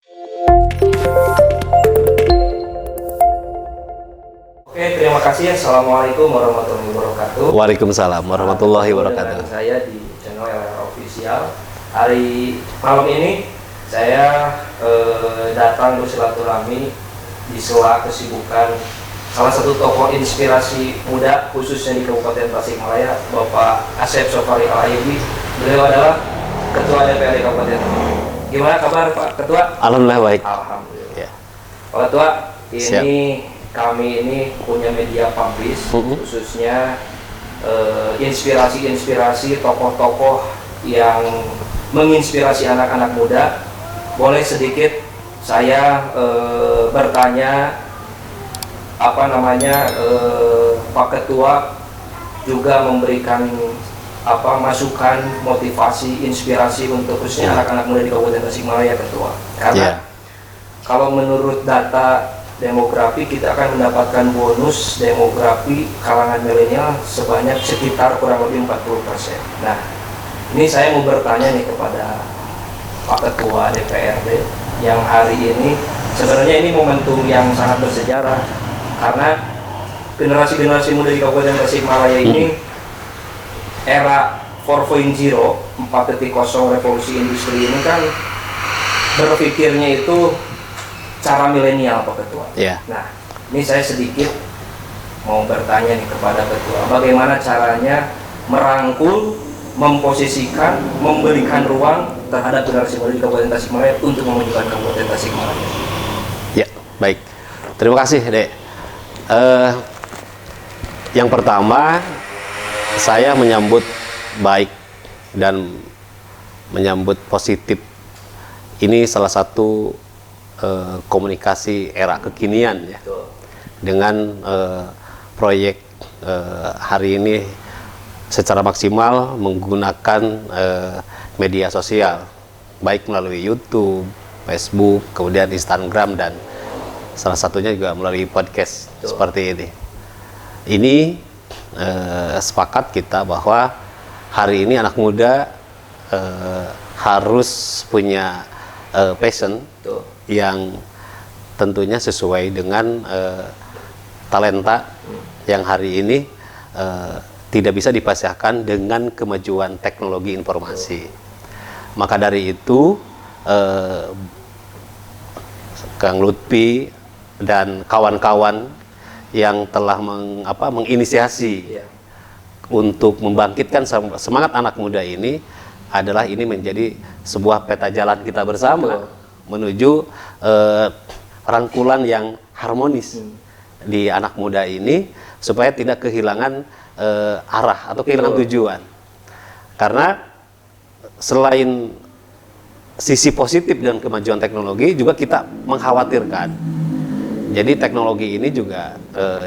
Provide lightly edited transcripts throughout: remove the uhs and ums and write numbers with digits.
Oke, terima kasih. Assalamualaikum warahmatullahi wabarakatuh. Waalaikumsalam warahmatullahi wabarakatuh. Dengan saya di channel LR Official. Hari malam ini saya datang bersilaturahmi di sela kesibukan salah satu tokoh inspirasi muda khususnya di Kabupaten Tasikmalaya, Bapak Asep Sofari Al-Ayyubi. Beliau adalah Ketua DPRD Kabupaten. Gimana kabar Pak Ketua? Alhamdulillah baik. Alhamdulillah. Ya. Pak Ketua, Siap. kami ini punya media publish, khususnya inspirasi-inspirasi tokoh-tokoh yang menginspirasi anak-anak muda. Boleh sedikit saya bertanya, Pak Ketua juga memberikan masukan, motivasi, inspirasi untuk khususnya anak-anak muda di Kabupaten Tasikmalaya, Ketua. Karena kalau menurut data demografi, kita akan mendapatkan bonus demografi kalangan milenial sebanyak sekitar kurang lebih 40%. Nah, ini saya mau bertanya nih kepada Pak Ketua DPRD yang hari ini, sebenarnya ini momentum yang sangat bersejarah karena generasi-generasi muda di Kabupaten Tasikmalaya ini era 4.0, 4.0 revolusi industri ini kan berpikirnya itu cara milenial, Pak Ketua. Ya. Nah, ini saya sedikit mau bertanya nih kepada Ketua, bagaimana caranya merangkul, memposisikan, memberikan ruang terhadap generasi muda di Kabupaten Tasikmalaya untuk memajukan Kabupaten Tasikmalaya. Ya, baik. Terima kasih, Dek. Yang pertama, saya menyambut baik dan menyambut positif. Ini salah satu komunikasi era kekinian ya, dengan proyek hari ini secara maksimal menggunakan media sosial, baik melalui YouTube, Facebook, kemudian Instagram, dan salah satunya juga melalui podcast seperti ini. Ini sepakat kita bahwa hari ini anak muda harus punya passion yang tentunya sesuai dengan talenta yang hari ini tidak bisa dipisahkan dengan kemajuan teknologi informasi. Maka dari itu Kang Lutfi dan kawan-kawan yang telah menginisiasi untuk membangkitkan semangat anak muda ini adalah ini menjadi sebuah peta jalan kita bersama menuju rangkulan yang harmonis di anak muda ini supaya tidak kehilangan arah atau kehilangan tujuan. Karena selain sisi positif dan kemajuan teknologi, juga kita mengkhawatirkan. Jadi teknologi ini juga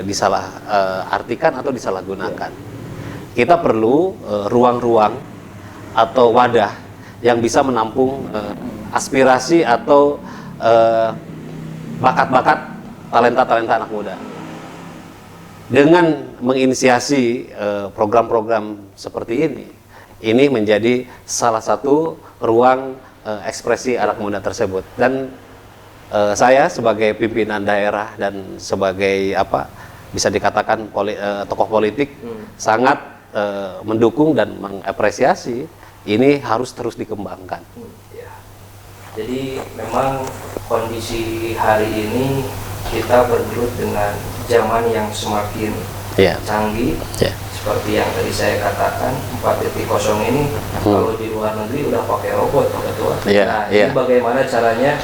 disalah artikan atau disalahgunakan. Kita perlu ruang-ruang atau wadah yang bisa menampung aspirasi atau bakat-bakat talenta-talenta anak muda. Dengan menginisiasi program-program seperti ini menjadi salah satu ruang ekspresi anak muda tersebut. Dan saya sebagai pimpinan daerah dan sebagai bisa dikatakan tokoh politik sangat mendukung dan mengapresiasi ini harus terus dikembangkan. Jadi memang kondisi hari ini kita bergelut dengan zaman yang semakin canggih, seperti yang tadi saya katakan 4.0 ini kalau di luar negeri udah pakai robot, Pak Ketua. Ini bagaimana caranya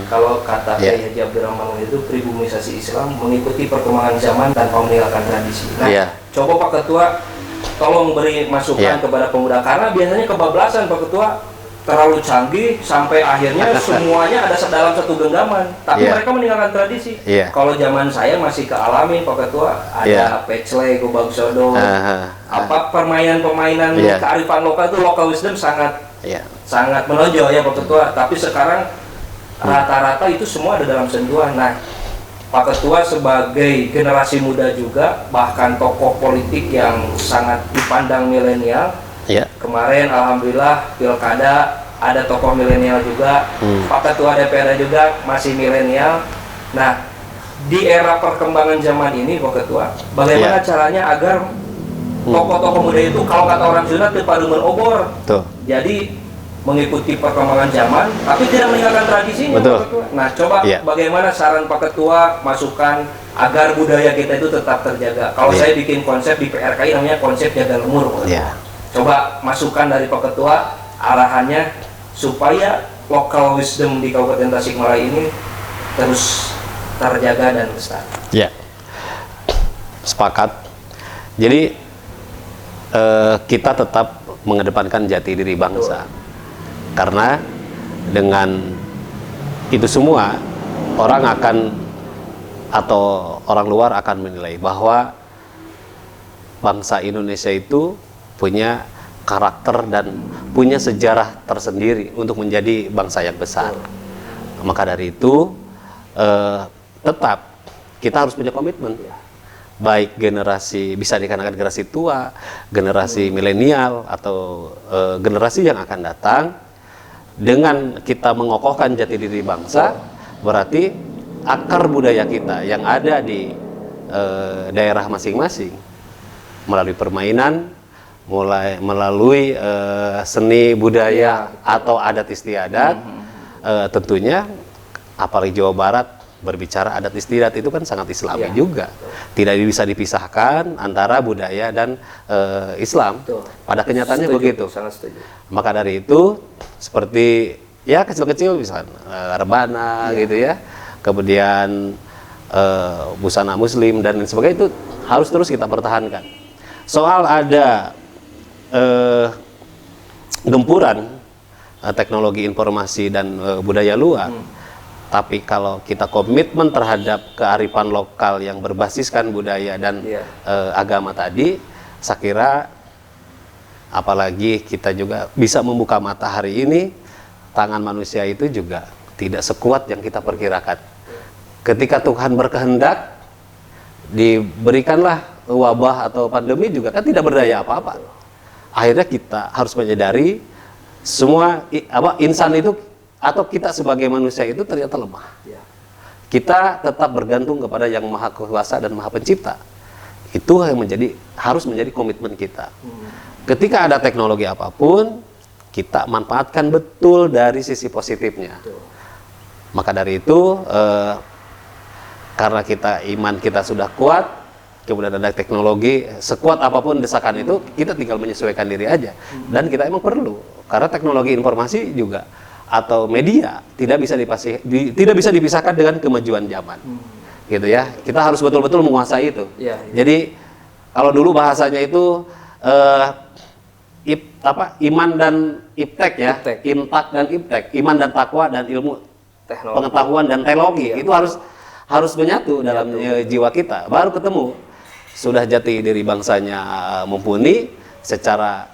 kalau kata Kiai Haji Abdurrahman itu pribumisasi Islam mengikuti perkembangan zaman tanpa meninggalkan tradisi. Nah, coba Pak Ketua tolong beri masukan kepada pemuda, karena biasanya kebablasan Pak Ketua, terlalu canggih sampai akhirnya semuanya ada dalam satu genggaman, tapi mereka meninggalkan tradisi. Kalau zaman saya masih kealamin Pak Ketua, ada pecele, gobang sodo, permainan-permainan kearifan lokal itu, local wisdom sangat menonjol ya Pak Ketua. Tapi sekarang rata-rata itu semua ada dalam sentuhan. Nah, Pak Ketua sebagai generasi muda juga, bahkan tokoh politik yang sangat dipandang milenial. Kemarin alhamdulillah pilkada ada tokoh milenial juga, Pak Ketua DPR juga masih milenial. Nah, di era perkembangan zaman ini Pak Ketua, bagaimana caranya agar tokoh-tokoh muda itu, kalau kata orang Sunda, terpadu menobor. Jadi mengikuti perkembangan zaman, tapi tidak meninggalkan tradisinya. Pak Ketua. Nah, coba bagaimana saran Pak Ketua, masukan agar budaya kita itu tetap terjaga. Kalau saya bikin konsep di PRKI namanya konsep jaga lemur, Pak Ketua. Coba masukan dari Pak Ketua, arahannya supaya local wisdom di Kabupaten Tasikmalaya ini terus terjaga dan lestari. Ya, sepakat. Jadi kita tetap mengedepankan jati diri bangsa. Karena dengan itu semua orang akan atau orang luar akan menilai bahwa bangsa Indonesia itu punya karakter dan punya sejarah tersendiri untuk menjadi bangsa yang besar. Maka dari itu tetap kita harus punya komitmen, baik generasi, bisa dikatakan generasi tua, generasi milenial, atau generasi yang akan datang. Dengan kita mengokohkan jati diri bangsa, berarti akar budaya kita yang ada di daerah masing-masing melalui permainan, melalui seni budaya atau adat istiadat, tentunya apalagi Jawa Barat berbicara adat istiadat itu kan sangat Islami juga, tidak bisa dipisahkan antara budaya dan Islam. Pada kenyataannya begitu. Maka dari itu seperti ya kecil-kecil misalnya rebana gitu ya, kemudian busana muslim dan lain sebagainya, itu harus terus kita pertahankan. Soal ada gempuran teknologi informasi dan budaya luar, tapi kalau kita komitmen terhadap kearifan lokal yang berbasiskan budaya dan agama tadi, saya kira apalagi kita juga bisa membuka mata hari ini, tangan manusia itu juga tidak sekuat yang kita perkirakan. Ketika Tuhan berkehendak, diberikanlah wabah atau pandemi juga kan tidak berdaya apa-apa. Akhirnya kita harus menyadari semua insan itu atau kita sebagai manusia itu ternyata lemah. Kita tetap bergantung kepada Yang Maha Kuasa dan Maha Pencipta. Itu yang harus menjadi komitmen kita. Ketika ada teknologi apapun, kita manfaatkan betul dari sisi positifnya. Maka dari itu, karena iman kita sudah kuat, kemudian ada teknologi, sekuat apapun desakan itu, kita tinggal menyesuaikan diri aja. Dan kita emang perlu, karena teknologi informasi juga atau media tidak bisa dipisahkan dengan kemajuan zaman. Gitu ya. Kita harus betul-betul menguasai itu. Jadi kalau dulu bahasanya itu iman dan iptek ya, imtak dan iptek, iman dan takwa dan ilmu pengetahuan dan teknologi, itu harus menyatu dalam jiwa kita, baru ketemu sudah jati diri bangsanya mumpuni. Secara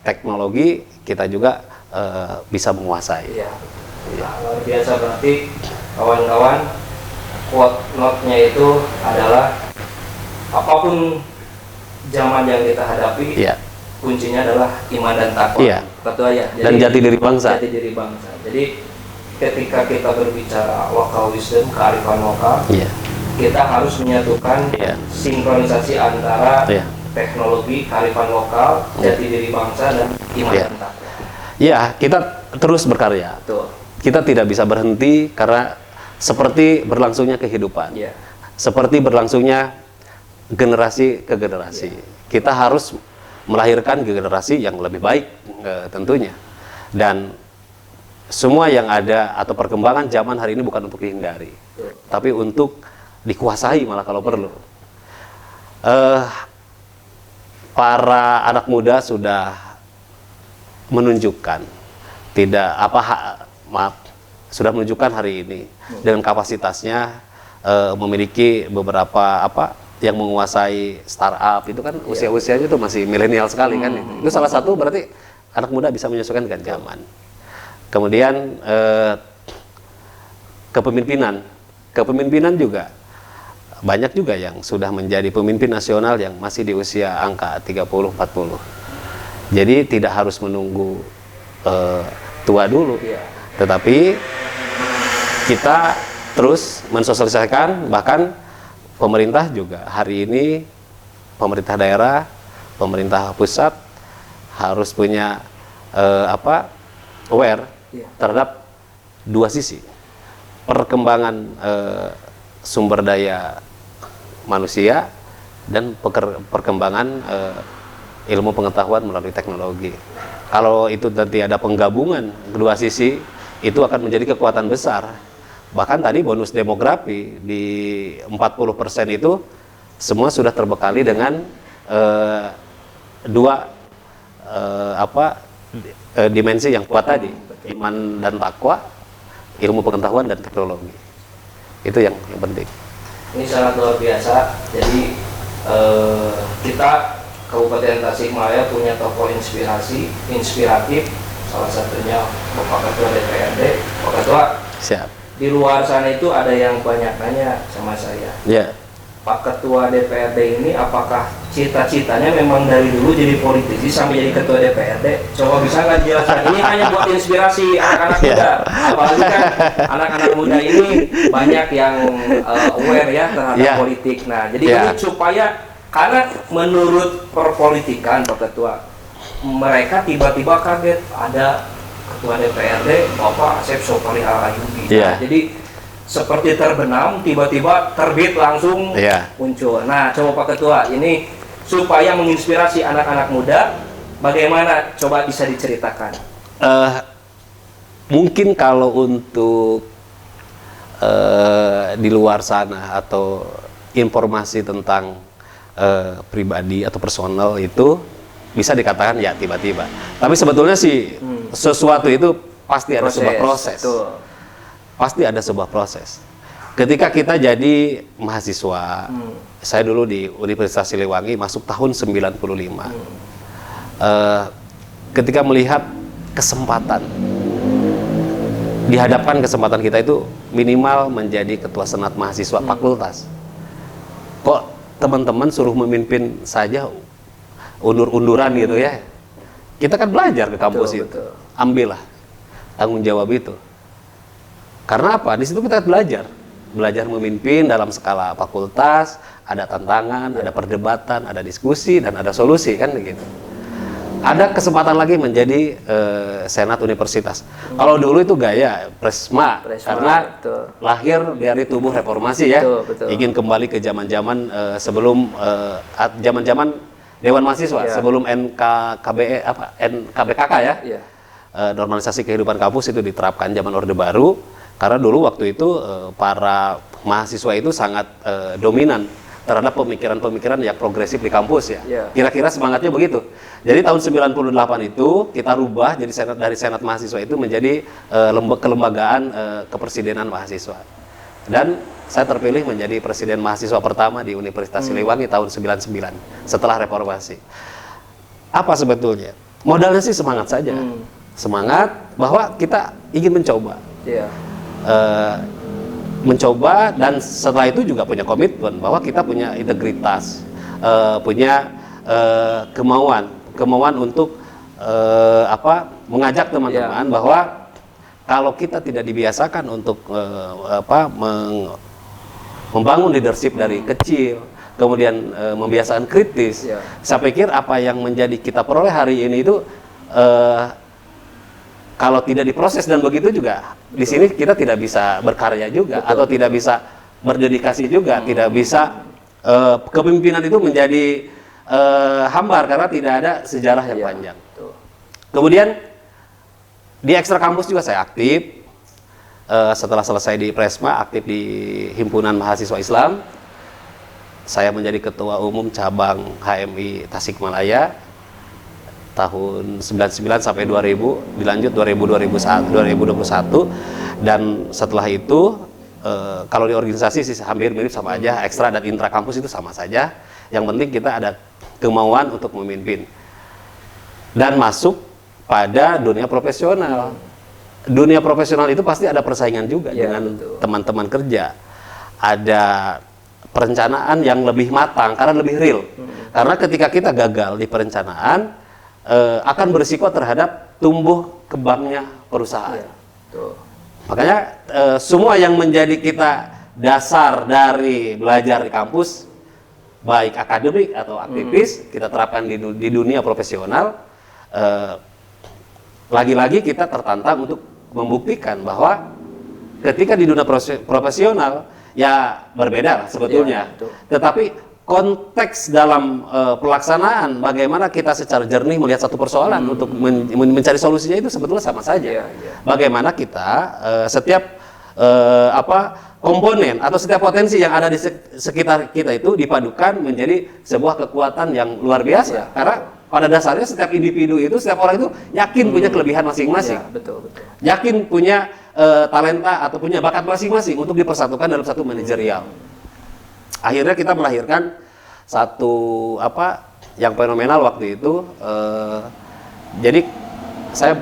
teknologi kita juga bisa menguasai. Luar biasa, berarti kawan-kawan, quote note-nya itu adalah apapun zaman yang kita hadapi, kuncinya adalah iman dan takwa. Betul ya. Dan jati diri bangsa. Jadi ketika kita berbicara local wisdom, kearifan lokal, kita harus menyatukan sinkronisasi antara teknologi, kearifan lokal, jati diri bangsa, dan iman dan takwa. Kita terus berkarya. Kita tidak bisa berhenti karena seperti berlangsungnya kehidupan, seperti berlangsungnya generasi ke generasi. Kita harus melahirkan generasi yang lebih baik tentunya. Dan semua yang ada atau perkembangan zaman hari ini bukan untuk dihindari, tapi untuk dikuasai malah kalau perlu. Para anak muda sudah menunjukkan sudah menunjukkan hari ini dengan kapasitasnya memiliki beberapa yang menguasai startup itu kan usia-usianya itu masih milenial sekali kan itu salah satu berarti anak muda bisa menyesuaikan dengan zaman. Kemudian kepemimpinan juga banyak juga yang sudah menjadi pemimpin nasional yang masih di usia angka 30-40. Jadi tidak harus menunggu tua dulu. Tetapi kita terus mensosialisasikan, bahkan pemerintah juga hari ini, pemerintah daerah, pemerintah pusat harus punya aware terhadap dua sisi, perkembangan sumber daya manusia dan perkembangan ilmu pengetahuan melalui teknologi. Kalau itu nanti ada penggabungan kedua sisi, itu akan menjadi kekuatan besar. Bahkan tadi bonus demografi di 40% itu semua sudah terbekali dengan dua dimensi yang kuat tadi, iman dan takwa, ilmu pengetahuan dan teknologi. Itu yang penting. Ini sangat luar biasa. Jadi kita Kabupaten Tasikmalaya punya tokoh inspiratif, salah satunya Bapak Ketua DPRD. Pak Ketua, siap. Di luar sana itu ada yang banyak nanya sama saya. Pak Ketua DPRD ini apakah cita-citanya memang dari dulu jadi politisi sampai jadi Ketua DPRD? Coba bisa nggak jelaskan? Ini hanya buat inspirasi anak-anak muda. Apalagi kan anak-anak muda ini banyak yang aware ya terhadap politik. Nah, jadi ini supaya, karena menurut perpolitikan Pak Ketua, mereka tiba-tiba kaget ada Ketua DPRD Bapak Asep Sopari Al-Ayyubi. Nah, jadi seperti terbenam, tiba-tiba terbit langsung muncul. Nah, coba Pak Ketua, ini supaya menginspirasi anak-anak muda, bagaimana? Coba bisa diceritakan. Mungkin kalau untuk di luar sana atau informasi tentang pribadi atau personal itu bisa dikatakan ya tiba-tiba. Tapi sebetulnya sih sesuatu itu pasti ada sebuah proses. Pasti ada sebuah proses. Ketika kita jadi mahasiswa, saya dulu di Universitas Siliwangi masuk tahun 95. Ketika melihat kesempatan, dihadapkan kesempatan kita itu minimal menjadi ketua senat mahasiswa fakultas. Kok teman-teman suruh memimpin saja undur-unduran gitu ya? Kita kan belajar ke kampus itu. Ambillah tanggung jawab itu. Karena apa? Di situ kita belajar memimpin dalam skala fakultas, ada tantangan, ada perdebatan, ada diskusi, dan ada solusi kan gitu. Ada kesempatan lagi menjadi senat universitas. Kalau dulu itu gaya presma karena lahir dari tubuh reformasi ya, ingin kembali ke zaman-zaman sebelum zaman-zaman Dewan Mahasiswa, sebelum NKBKK ya. Normalisasi kehidupan kampus itu diterapkan zaman Orde Baru. Karena dulu waktu itu para mahasiswa itu sangat dominan terhadap pemikiran-pemikiran yang progresif di kampus ya. Kira-kira semangatnya begitu. Jadi tahun 98 itu kita rubah jadi dari senat mahasiswa itu menjadi kelembagaan kepresidenan mahasiswa. Dan saya terpilih menjadi presiden mahasiswa pertama di Universitas Siliwangi tahun 99 setelah reformasi. Apa sebetulnya? Modalnya sih semangat saja. Semangat bahwa kita ingin mencoba. Mencoba, dan setelah itu juga punya komitmen bahwa kita punya integritas, punya kemauan untuk mengajak teman-teman bahwa kalau kita tidak dibiasakan untuk membangun leadership dari kecil, kemudian membiasakan kritis, saya pikir apa yang menjadi kita peroleh hari ini itu kalau tidak diproses dan begitu juga di sini kita tidak bisa berkarya juga atau tidak bisa berdedikasi juga, tidak bisa kepemimpinan itu menjadi hambar karena tidak ada sejarah yang panjang. Kemudian di ekstra kampus juga saya aktif. Setelah selesai di Presma, aktif di Himpunan Mahasiswa Islam. Saya menjadi ketua umum cabang HMI Tasikmalaya tahun 99 sampai 2000, dilanjut 2021, dan setelah itu kalau di organisasi sih hampir mirip sama aja, ekstra dan intra kampus itu sama saja. Yang penting kita ada kemauan untuk memimpin dan masuk pada dunia profesional. Dunia profesional itu pasti ada persaingan juga dengan teman-teman kerja. Ada perencanaan yang lebih matang karena lebih real. Karena ketika kita gagal di perencanaan akan berisiko terhadap tumbuh kembangnya perusahaan. Iya. Tuh. Makanya semua yang menjadi kita dasar dari belajar di kampus, baik akademik atau aktivis, kita terapkan di dunia profesional. Lagi-lagi kita tertantang untuk membuktikan bahwa ketika di dunia profesional ya berbeda lah sebetulnya. Ya, tetapi konteks dalam pelaksanaan bagaimana kita secara jernih melihat satu persoalan untuk mencari solusinya itu sebetulnya sama saja. Bagaimana kita setiap komponen atau setiap potensi yang ada di sekitar kita itu dipadukan menjadi sebuah kekuatan yang luar biasa. Karena pada dasarnya setiap individu itu, setiap orang itu yakin punya kelebihan masing-masing. Ya, betul. Yakin punya talenta atau punya bakat masing-masing untuk dipersatukan dalam satu manajerial. Akhirnya kita melahirkan satu yang fenomenal waktu itu. Jadi saya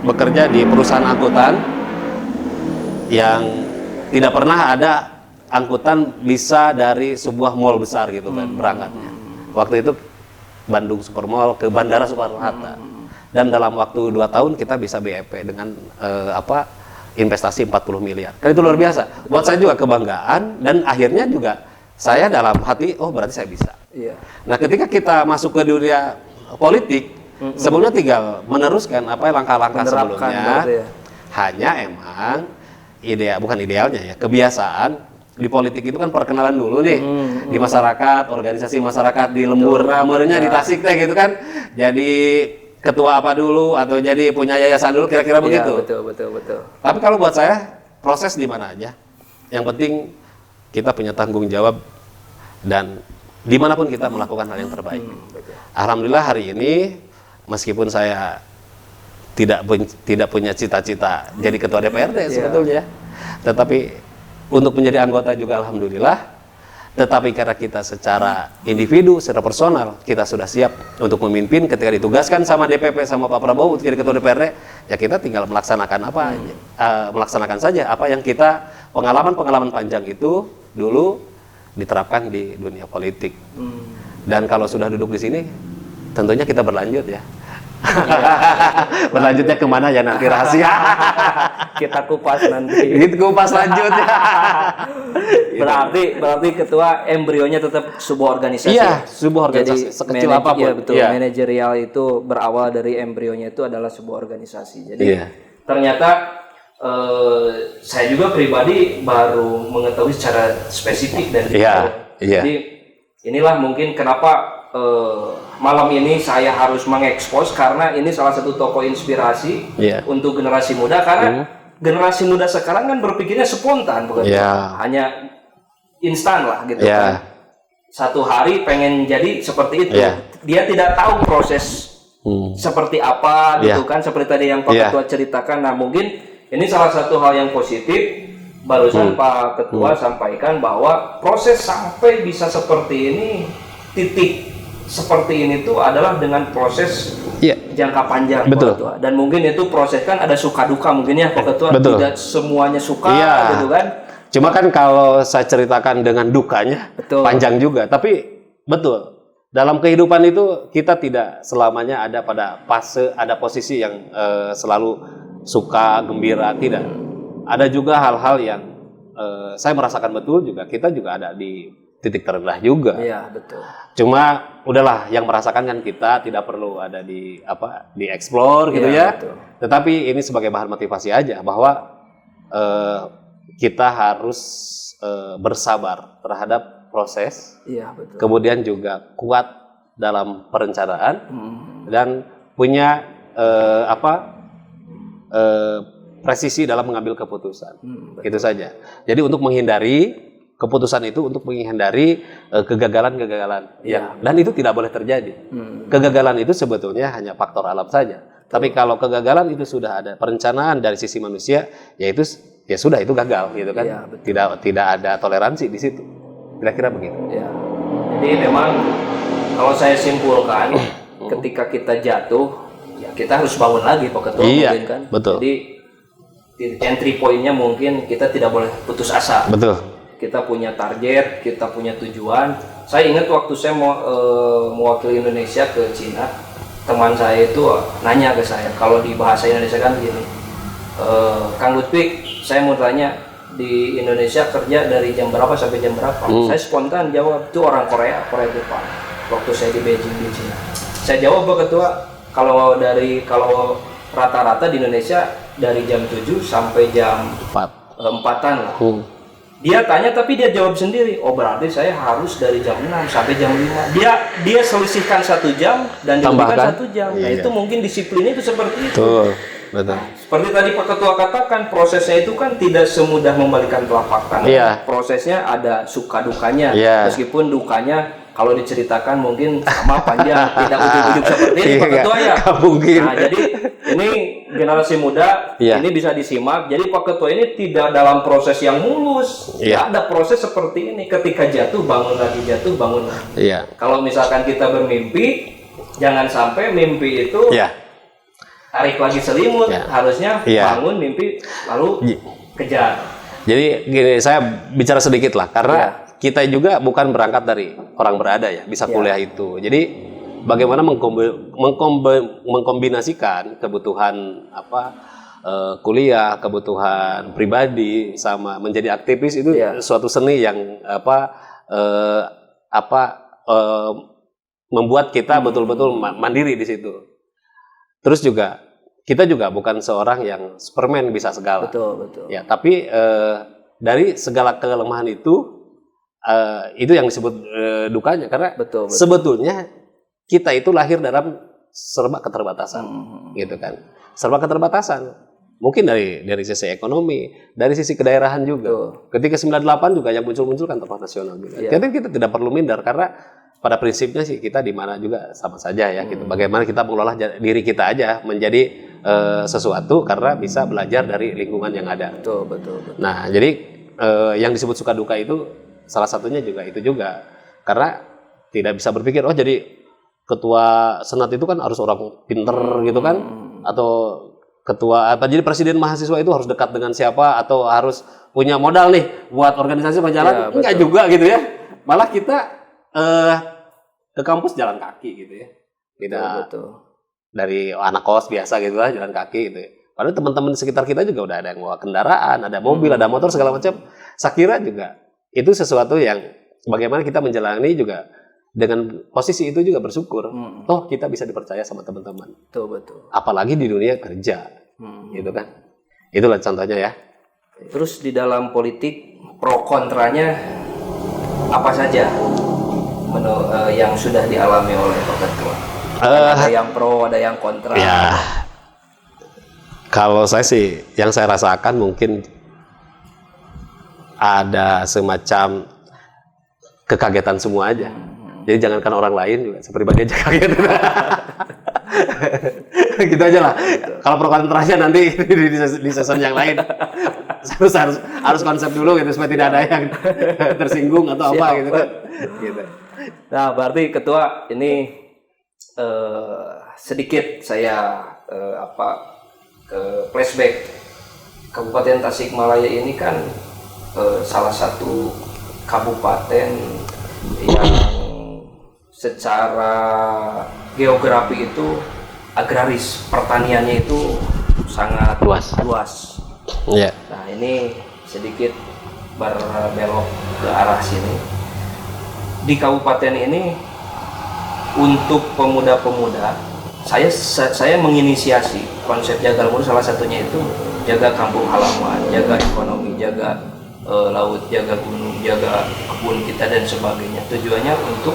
bekerja di perusahaan angkutan yang tidak pernah ada angkutan bisa dari sebuah mall besar gitu kan berangkatnya. Waktu itu Bandung Supermall ke Bandara Soekarno-Hatta. Dan dalam waktu 2 tahun kita bisa BEP dengan investasi 40 miliar. Kan itu luar biasa. Buat saya juga kebanggaan dan akhirnya juga saya dalam hati, oh berarti saya bisa. Iya. Nah, ketika kita masuk ke dunia politik, sebelumnya tinggal meneruskan langkah-langkah sebelumnya. Ya. Hanya emang bukan idealnya ya, kebiasaan di politik itu kan perkenalan dulu nih di masyarakat, organisasi masyarakat di lembur ramurnya di Tasik teh gitu kan. Jadi ketua apa dulu atau jadi punya yayasan dulu kira-kira begitu. Betul. Tapi kalau buat saya proses di mana aja. Yang penting kita punya tanggung jawab dan dimanapun kita melakukan hal yang terbaik. Alhamdulillah hari ini meskipun saya tidak punya cita-cita jadi ketua DPRD sebetulnya, tetapi untuk menjadi anggota juga alhamdulillah. Tetapi karena kita secara individu, secara personal kita sudah siap untuk memimpin ketika ditugaskan sama DPP sama Pak Prabowo untuk jadi ketua DPRD, ya kita tinggal melaksanakan melaksanakan saja apa yang kita pengalaman panjang itu dulu diterapkan di dunia politik. Dan kalau sudah duduk di sini, tentunya kita berlanjut ya. Berlanjutnya kemana ya nanti rahasia. Kita kupas nanti. Itu kupas lanjutnya. berarti ketua embrionya tetap sebuah organisasi. Iya, sebuah organisasi. Jadi sekecil apapun. Iya, betul. Iya. Manajerial itu berawal dari embrionya itu adalah sebuah organisasi. Jadi ternyata saya juga pribadi baru mengetahui secara spesifik dan Jadi inilah mungkin kenapa malam ini saya harus mengekspos, karena ini salah satu tokoh inspirasi untuk generasi muda, karena generasi muda sekarang kan berpikirnya spontan, bukan hanya instan lah gitu kan. Satu hari pengen jadi seperti itu. Dia tidak tahu proses seperti apa gitu kan, seperti tadi yang Pak Ketua ceritakan. Nah, mungkin ini salah satu hal yang positif. Barusan Pak Ketua sampaikan bahwa proses sampai bisa seperti ini, titik seperti ini tuh adalah dengan proses jangka panjang, Pak Ketua. Dan mungkin itu proses kan ada suka duka mungkin ya Pak Ketua. Tidak semuanya suka gitu kan. Cuma kan kalau saya ceritakan dengan dukanya panjang juga. Tapi betul, dalam kehidupan itu kita tidak selamanya ada pada fase, ada posisi yang selalu suka, gembira, tidak. Ada juga hal-hal yang saya merasakan betul juga, kita juga ada di titik terendah juga. Iya, betul. Cuma udahlah, yang merasakan kan kita, tidak perlu ada di explore gitu ya. Betul. Tetapi ini sebagai bahan motivasi aja bahwa kita harus bersabar terhadap proses. Iya, betul. Kemudian juga kuat dalam perencanaan dan punya presisi dalam mengambil keputusan. Itu saja. Jadi untuk menghindari keputusan itu, untuk menghindari kegagalan-kegagalan dan itu tidak boleh terjadi. Kegagalan itu sebetulnya hanya faktor alam saja. Tapi kalau kegagalan itu sudah ada perencanaan dari sisi manusia, ya sudah itu gagal gitu kan. Tidak ada toleransi di situ. Kira-kira begitu. Ya. Jadi memang kalau saya simpulkan ketika kita jatuh, ya kita harus bangun lagi Pak Ketua mungkin kan. Betul. Jadi entry point-nya mungkin kita tidak boleh putus asa. Betul. Kita punya target, kita punya tujuan. Saya ingat waktu saya mau mewakili Indonesia ke Cina, teman saya itu nanya ke saya, kalau di bahasa Indonesia kan gini, Kang Lutfi, saya mau tanya, di Indonesia kerja dari jam berapa sampai jam berapa? Saya spontan jawab, itu orang Korea Jepang. Waktu saya di Beijing di Cina. Saya jawab Pak Ketua, kalau rata-rata di Indonesia dari jam 7 sampai jam 4-an lah. Dia tanya tapi dia jawab sendiri. Oh berarti saya harus dari jam 6 sampai jam 5. Dia selisihkan 1 jam dan diberikan 1 jam. Nah itu mungkin disiplinnya itu seperti itu. Betul. Seperti tadi Pak Ketua katakan, prosesnya itu kan tidak semudah membalikan telapak tangan. Prosesnya ada suka dukanya. Meskipun dukanya kalau diceritakan mungkin sama panjang, tidak ujuk-ujuk seperti ini Pak Ketua ya. Mungkin. Nah, jadi ini generasi muda ini bisa disimak. Jadi Pak Ketua ini tidak dalam proses yang mulus. Tidak ada proses seperti ini. Ketika jatuh bangun lagi, jatuh bangun lagi. Kalau misalkan kita bermimpi, jangan sampai mimpi itu tarik lagi selimut, harusnya bangun mimpi lalu kejar. Jadi gini, saya bicara sedikit lah, karena kita juga bukan berangkat dari orang berada ya, bisa kuliah itu. Jadi bagaimana mengkombinasikan kebutuhan kuliah, kebutuhan pribadi sama menjadi aktivis itu suatu seni yang membuat kita betul-betul mandiri di situ. Terus juga kita juga bukan seorang yang Superman bisa segala. Betul. Ya, tapi dari segala kelemahan itu yang disebut dukanya, karena sebetulnya kita itu lahir dalam serba keterbatasan, gitu kan? Serba keterbatasan. Mungkin dari sisi ekonomi, dari sisi kedaerahan juga. Ketika 98 juga yang muncul kan tokoh nasional juga. Jadi kita tidak perlu minder, karena pada prinsipnya sih kita di mana juga sama saja ya. Gitu. Bagaimana kita mengelola diri kita aja menjadi sesuatu karena bisa belajar dari lingkungan yang ada. Betul. Nah, jadi yang disebut suka duka itu salah satunya juga itu juga, karena tidak bisa berpikir jadi ketua senat itu kan harus orang pinter gitu kan, atau ketua jadi presiden mahasiswa itu harus dekat dengan siapa, atau harus punya modal nih buat organisasi berjalan. Enggak juga gitu ya, malah kita ke kampus jalan kaki gitu ya. Betul. Dari anak kos biasa gitu lah, jalan kaki gitu ya. Padahal teman-teman di sekitar kita juga udah ada yang bawa kendaraan, ada mobil, ada motor segala macam. Saya kira juga itu sesuatu yang bagaimana kita menjalani juga dengan posisi itu juga bersyukur. Toh kita bisa dipercaya sama teman-teman. Betul. Apalagi di dunia kerja, gitu kan. Itulah contohnya ya. Terus di dalam politik pro kontranya apa saja yang sudah dialami oleh Pak Ketua? Ada yang pro, ada yang kontra. Ya, kalau saya sih, yang saya rasakan mungkin ada semacam kekagetan semua aja. Jadi jangankan orang lain, juga saya pribadi aja kaget. Gitu aja lah. Kalau pro kontranya nanti di season yang lain harus konsep dulu gitu supaya tidak ada yang tersinggung atau apa gitu kan. Gitu. Nah, berarti Ketua ini sedikit saya flashback. Kabupaten Tasikmalaya ini kan salah satu kabupaten yang secara geografi itu agraris, pertaniannya itu sangat luas. Nah, ini sedikit berbelok ke arah sini. Di kabupaten ini untuk pemuda-pemuda, saya menginisiasi konsep jaga lembur, salah satunya itu jaga kampung halaman, jaga ekonomi, jaga laut, jaga gunung, jaga kebun kita dan sebagainya. Tujuannya untuk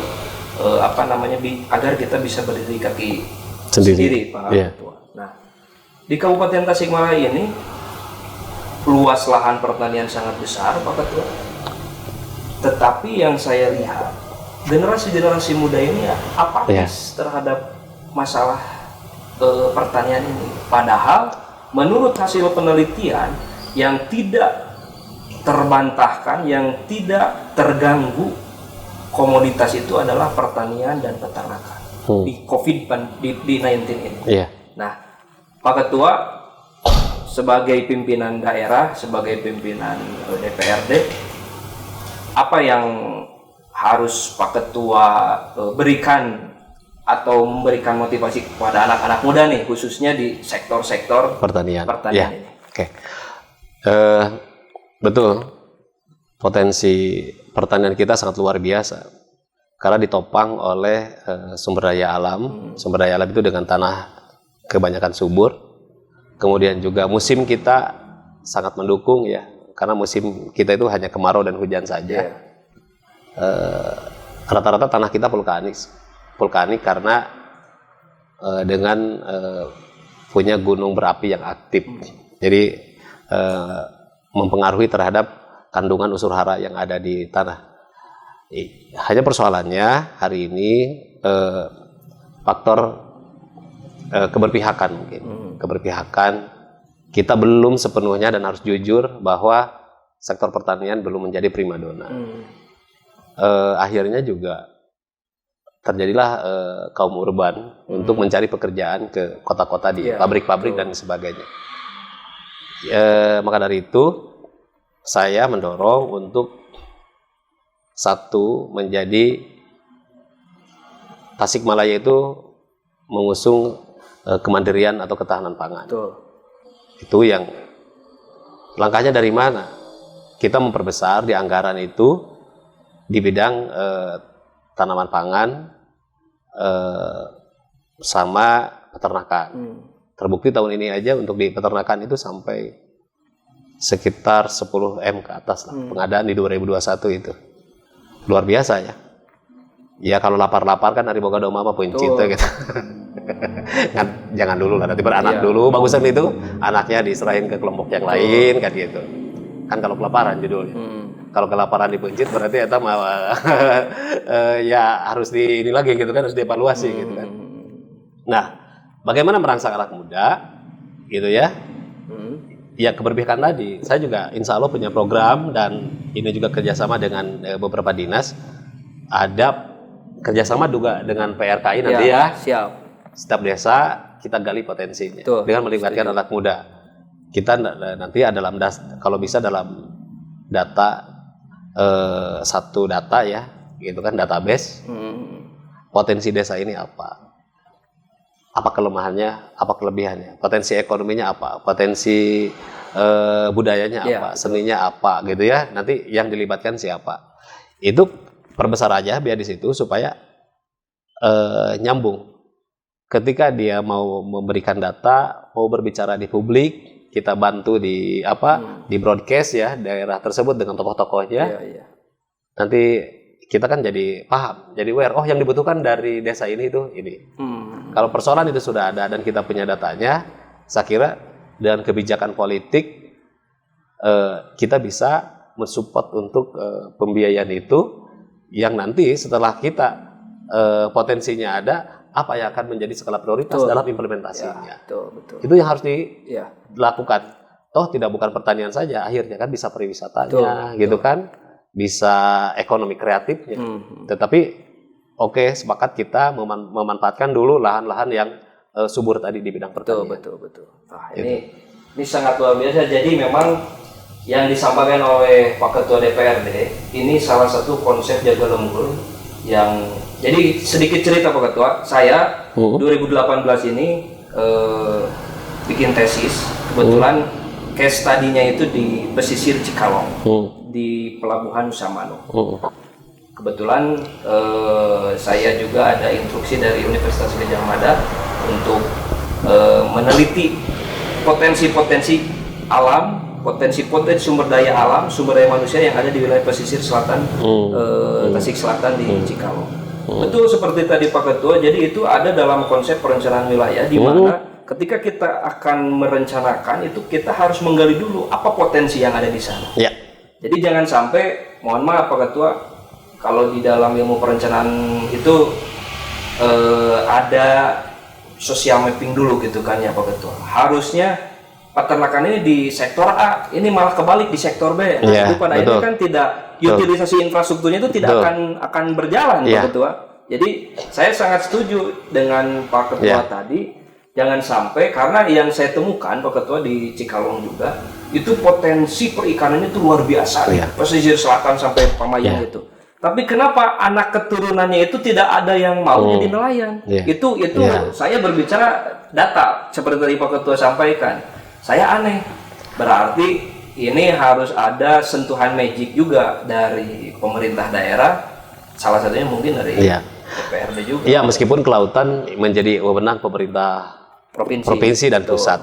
agar kita bisa berdiri kaki sendiri Pak Ketua. Nah, di Kabupaten Tasikmalaya ini luas lahan pertanian sangat besar Pak Ketua. Tetapi yang saya lihat generasi muda ini apatis terhadap masalah pertanian ini. Padahal menurut hasil penelitian yang tidak terbantahkan, yang tidak terganggu komoditas itu adalah pertanian dan peternakan di COVID-19 ini. Nah, Pak Ketua sebagai pimpinan daerah, sebagai pimpinan DPRD, apa yang harus Pak Ketua berikan atau memberikan motivasi kepada anak-anak muda nih, khususnya di sektor-sektor pertanian ini? Oke. Betul. Potensi pertanian kita sangat luar biasa. Karena ditopang oleh sumber daya alam. Sumber daya alam itu dengan tanah kebanyakan subur. Kemudian juga musim kita sangat mendukung ya. Karena musim kita itu hanya kemarau dan hujan saja. Rata-rata tanah kita vulkanik karena dengan punya gunung berapi yang aktif. Jadi mempengaruhi terhadap kandungan unsur hara yang ada di tanah. Hanya persoalannya hari ini faktor keberpihakan mungkin. Keberpihakan kita belum sepenuhnya dan harus jujur bahwa sektor pertanian belum menjadi primadona. Akhirnya juga terjadilah kaum urban untuk mencari pekerjaan ke kota-kota di pabrik-pabrik dan sebagainya. Maka dari itu saya mendorong untuk satu menjadi Tasikmalaya itu mengusung kemandirian atau ketahanan pangan. Itu yang langkahnya dari mana? Kita memperbesar di anggaran itu di bidang tanaman pangan sama peternakan. Terbukti tahun ini aja untuk di peternakan itu sampai sekitar 10 M ke atas lah. Pengadaan di 2021 itu. Luar biasa ya. Ya kalau lapar-lapar kan hari boga doma mah puncita gitu. Jangan dulu lah, nanti beranak dulu. Bagusan itu anaknya diserahin ke kelompok yang lain kan gitu. Kan kalau kelaparan judulnya. Kalau kelaparan dipencit berarti eta mah ya harus ini lagi gitu kan, harus dievaluasi gitu kan. Nah, bagaimana merangsang anak muda gitu ya? Ya keberpihakan tadi. Saya juga insya Allah punya program dan ini juga kerjasama dengan beberapa dinas. Ada kerjasama juga dengan PRKI nanti ya. Siap. Setiap desa kita gali potensinya dengan melibatkan anak muda. Kita nanti dalam kalau bisa dalam data satu data ya, gitu kan, database. Potensi desa ini apa? Apa kelemahannya, apa kelebihannya, potensi ekonominya apa, potensi budayanya apa, seninya apa, gitu ya. Nanti yang dilibatkan siapa? Itu perbesar aja biar di situ supaya nyambung. Ketika dia mau memberikan data, mau berbicara di publik, kita bantu di di broadcast ya daerah tersebut dengan tokoh-tokohnya. Nanti kita kan jadi paham, jadi aware. Oh, yang dibutuhkan dari desa ini itu ini. Kalau persoalan itu sudah ada dan kita punya datanya, saya kira dengan kebijakan politik kita bisa mensupport untuk pembiayaan itu yang nanti setelah kita potensinya ada, apa yang akan menjadi skala prioritas dalam implementasinya. Betul. Itu yang harus dilakukan. Toh tidak bukan pertanian saja, akhirnya kan bisa pariwisatanya, gitu kan, bisa ekonomi kreatifnya. Tetapi oke, sepakat kita memanfaatkan dulu lahan-lahan yang subur tadi di bidang pertanian. Betul. Nah, ini sangat luar biasa. Jadi memang yang disampaikan oleh Pak Ketua DPRD ini salah satu konsep jaga lembur yang, jadi sedikit cerita Pak Ketua, saya 2018 ini bikin tesis, kebetulan case study-nya itu di pesisir Cikalong, di Pelabuhan Nusamano. Kebetulan saya juga ada instruksi dari Universitas Gadjah Mada untuk meneliti potensi-potensi alam, potensi-potensi sumber daya alam, sumber daya manusia yang ada di wilayah pesisir selatan, Tasik Selatan di Cikalong. Betul seperti tadi Pak Ketua, jadi itu ada dalam konsep perencanaan wilayah di mana ketika kita akan merencanakan itu kita harus menggali dulu apa potensi yang ada di sana. Jadi jangan sampai, mohon maaf Pak Ketua, kalau di dalam ilmu perencanaan itu ada social mapping dulu gitu kan ya Pak Ketua. Harusnya peternakan ini di sektor A, ini malah kebalik di sektor B. Nah, itu pada akhirnya kan tidak, utilisasi infrastrukturnya itu tidak akan berjalan Pak Ketua. Jadi saya sangat setuju dengan Pak Ketua tadi. Jangan sampai, karena yang saya temukan Pak Ketua di Cikalong juga, itu potensi perikanannya itu luar biasa, pesisir selatan sampai Pamayang itu. Tapi kenapa anak keturunannya itu tidak ada yang mau jadi nelayan? Itu saya berbicara data seperti tadi Pak Ketua sampaikan. Saya aneh. Berarti ini harus ada sentuhan magic juga dari pemerintah daerah, salah satunya mungkin dari DPRD juga. Iya, meskipun kelautan menjadi wewenang pemerintah provinsi dan pusat.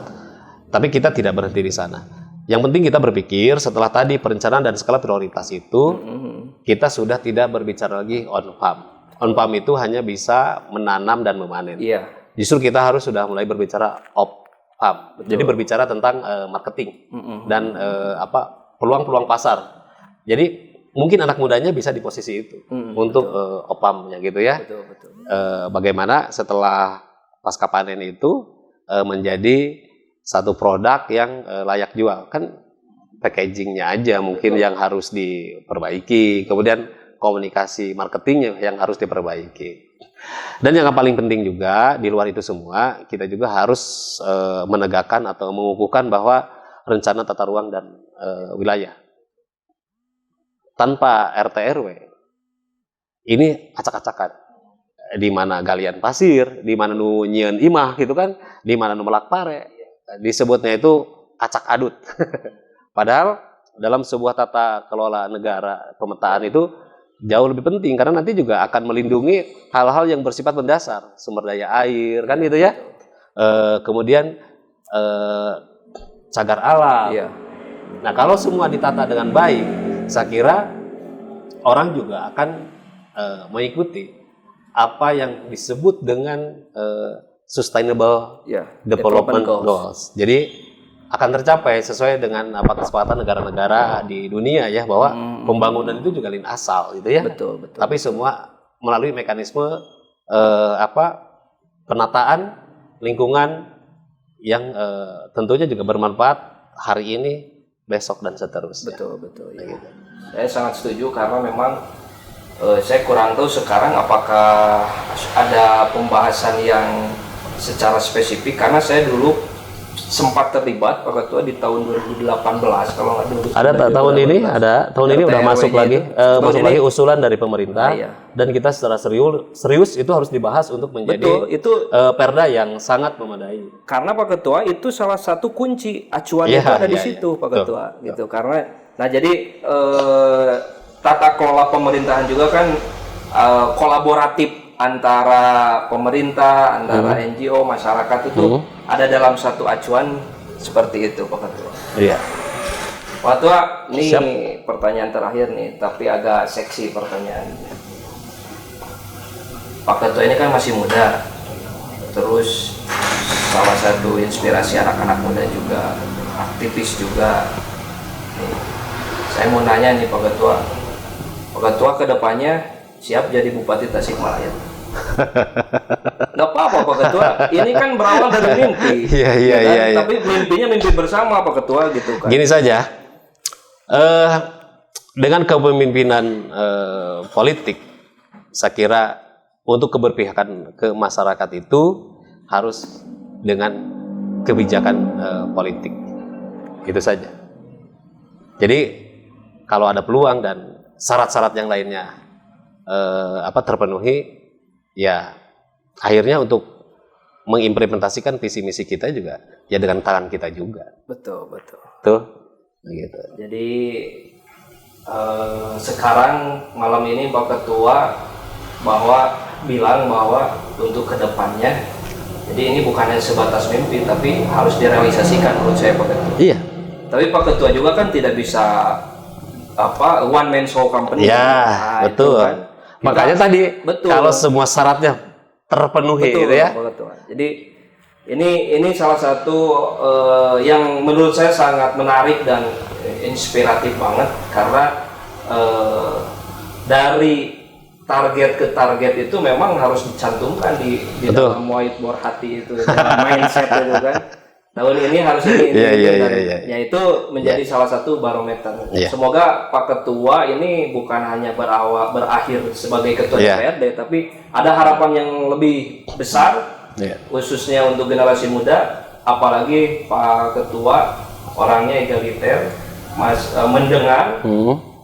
Tapi kita tidak berhenti di sana. Yang penting kita berpikir setelah tadi perencanaan dan skala prioritas itu, kita sudah tidak berbicara lagi on farm. On farm itu hanya bisa menanam dan memanen. Iya. Justru kita harus sudah mulai berbicara off farm. Jadi berbicara tentang marketing dan peluang-peluang pasar. Jadi mungkin anak mudanya bisa di posisi itu untuk off farm-nya gitu ya. Betul. Bagaimana setelah pasca panen itu menjadi satu produk yang layak jual, kan packagingnya aja mungkin yang harus diperbaiki, kemudian komunikasi marketingnya yang harus diperbaiki. Dan yang paling penting juga di luar itu semua, kita juga harus menegakkan atau mengukuhkan bahwa rencana tata ruang dan wilayah tanpa RT RW ini acak-acakan. Di mana galian pasir, di mana nu nyieun imah gitu kan, di mana nu melak pare. Disebutnya itu acak adut. Padahal dalam sebuah tata kelola negara pemetaan itu jauh lebih penting karena nanti juga akan melindungi hal-hal yang bersifat mendasar, sumber daya air kan gitu ya. Kemudian cagar alam. Iya. Nah, kalau semua ditata dengan baik, saya kira orang juga akan mengikuti apa yang disebut dengan sustainable development goals. Jadi akan tercapai sesuai dengan apa kesepakatan negara-negara di dunia ya, bahwa pembangunan itu juga lain asal gitu ya. Betul. Tapi semua melalui mekanisme penataan lingkungan yang tentunya juga bermanfaat hari ini, besok dan seterusnya. Betul. Ya. Gitu. Saya sangat setuju karena memang saya kurang tahu sekarang apakah ada pembahasan yang secara spesifik, karena saya dulu sempat terlibat Pak Ketua di tahun 2018 kalau nggak dulu. Ada tahun ini, tahun ini udah masuk lagi, lagi usulan dari pemerintah, dan kita secara serius itu harus dibahas untuk menjadi perda yang sangat memadai. Karena Pak Ketua itu salah satu kunci acuan itu ada di situ Pak Ketua, gitu. Karena, nah jadi tata kelola pemerintahan juga kan kolaboratif antara pemerintah, antara NGO, masyarakat itu ada dalam satu acuan seperti itu Pak Ketua. Iya. Pak Ketua, ini pertanyaan terakhir nih, tapi agak seksi pertanyaannya. Pak Ketua ini kan masih muda, terus salah satu inspirasi anak-anak muda juga, aktivis juga. Nih, saya mau nanya nih Pak Ketua kedepannya siap jadi Bupati Tasikmalaya? Nggak apa-apa Pak Ketua, ini kan berawal dari mimpi. Iya. Tapi mimpinya mimpi bersama Pak Ketua gitu kan. Gini saja, dengan kepemimpinan politik, saya kira untuk keberpihakan ke masyarakat itu harus dengan kebijakan politik, itu saja. Jadi kalau ada peluang dan syarat-syarat yang lainnya terpenuhi, ya akhirnya untuk mengimplementasikan visi misi kita juga ya dengan tangan kita juga. Betul. Tuh, gitu. Jadi sekarang malam ini Pak Ketua bilang bahwa untuk kedepannya, jadi ini bukan hanya sebatas mimpi, tapi harus direalisasikan menurut saya Pak Ketua. Iya. Tapi Pak Ketua juga kan tidak bisa one man show company. Ya, betul. Kan. Makanya tadi kalau semua syaratnya terpenuhi gitu ya. Betul. Jadi ini salah satu yang menurut saya sangat menarik dan inspiratif banget, karena dari target ke target itu memang harus dicantumkan di dalam whiteboard hati itu, dalam mindset itu kan. Tahun ini harus ini, ya itu menjadi salah satu barometer. Semoga Pak Ketua ini bukan hanya berakhir sebagai Ketua DPRD, tapi ada harapan yang lebih besar, khususnya untuk generasi muda. Apalagi Pak Ketua orangnya egaliter, mendengar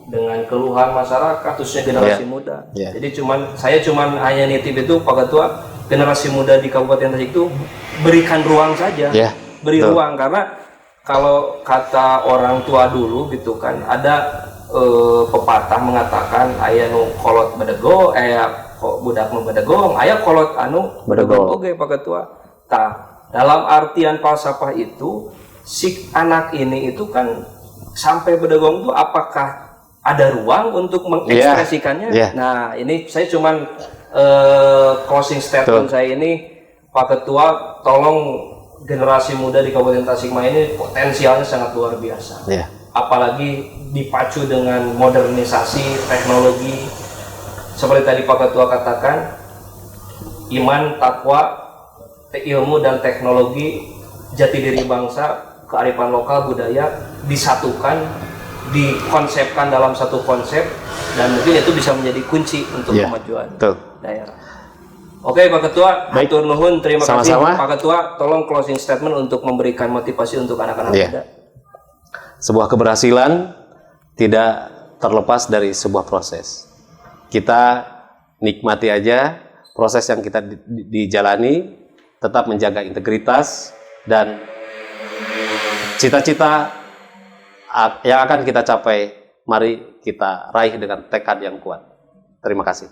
dengan keluhan masyarakat, khususnya generasi muda. Jadi saya cuman hanya nitip itu Pak Ketua, generasi muda di Kabupaten Tasik itu berikan ruang saja. Beri ruang, karena kalau kata orang tua dulu gitu kan, ada pepatah mengatakan aya nu kolot bedego, aya budak nu bedegong, aya kolot anu bedegong oge Pak Ketua. Tah, dalam artian falsafah itu si anak ini itu kan sampai bedegong itu apakah ada ruang untuk mengekspresikannya? Nah, ini saya cuman closing statement saya ini, Pak Ketua, tolong generasi muda di Kabupaten Tasikmalaya ini potensialnya sangat luar biasa. Apalagi dipacu dengan modernisasi teknologi seperti tadi Pak Ketua katakan, iman, takwa, ilmu dan teknologi, jati diri bangsa, kearifan lokal, budaya disatukan, dikonsepkan dalam satu konsep, dan mungkin itu bisa menjadi kunci untuk kemajuan daerah. Oke Pak Ketua, hatur nuhun, terima kasih Pak Ketua. Tolong closing statement untuk memberikan motivasi untuk anak-anak muda. Sebuah keberhasilan tidak terlepas dari sebuah proses. Kita nikmati aja proses yang kita dijalani, tetap menjaga integritas dan cita-cita yang akan kita capai. Mari kita raih dengan tekad yang kuat. Terima kasih.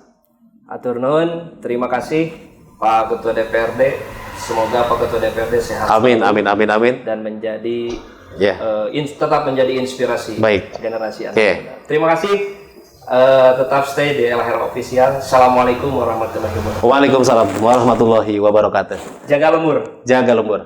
Atur nuhun, terima kasih Pak Ketua DPRD. Semoga Pak Ketua DPRD sehat. Amin, amin, amin, amin. Dan menjadi tetap menjadi inspirasi generasi anak muda. Terima kasih. Tetap stay di LHR Official. Assalamualaikum warahmatullahi wabarakatuh. Waalaikumsalam warahmatullahi wabarakatuh. Jaga lembur. Jaga lembur.